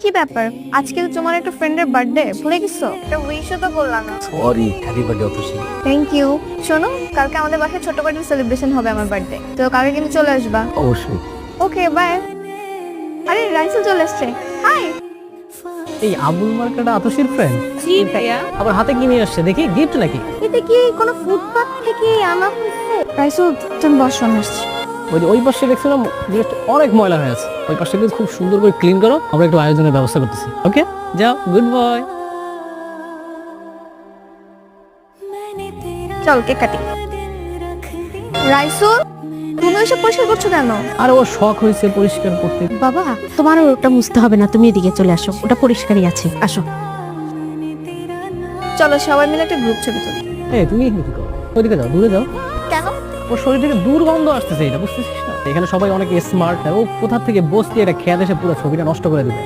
কি ব্যাপার, আজকে তো তোমার একটা ফ্রেন্ডের বার্থডে, ভুলে গেছো? একটা উইশও তো করলাম না। Sorry, happy birthday Atasi. Thank you. শোনো, কালকে আমাদের বাসায় ছোট করে সেলিব্রেশন হবে আমার বার্থডে, তো কালকে কিন্তু চলে আসবা। অবশ্যই। Okay bye. আরে রাইসেল চলে আসছে। হাই। এই আবুল মার্কাটা আতসীর ফ্রেন্ড, জি ভাইয়া। আবার হাতে কি নিয়ে আসছে দেখি, গিফট নাকি? এটা কি কোনো ফুটপাথ থেকে আনা হয়েছে? রাইসেল তুমি বসো, আমি আসছি। ওই যে ওই পাশে দেখছিলাম জিনিসটা অনেক ময়লা হয়ে আছে, ওই পাশে কিন্তু খুব সুন্দর করে ক্লিন করো, আমরা একটু আয়োজনের ব্যবস্থা করতেছি। ওকে যাও, গুড বয়। চল কেক কাটি। রাইসুল, তুমি ওইসব পরিষ্কার করছো কেন? আর ওর শখ হয়েছে পরিষ্কার করতে। বাবা, তোমার ওটা মুছতে হবে না, তুমি এদিকে চলে আসো, ওটা পরিষ্কারই আছে, আসো। চলো সবাই মিলে একটা গ্রুপ ছবি তুলি। এই তুমি এখানে কি করো? ওইদিকে যাও, দূরে যাও। কেন? ওর শরীর থেকে দুর্গন্ধ আসতেছে, এটা বুঝতেছিস না? এখানে সবাই অনেক স্মার্ট, ও কোথা থেকে বসতে এটা খেয়াল এসে পুরো ছবিটা নষ্ট করে দিবে।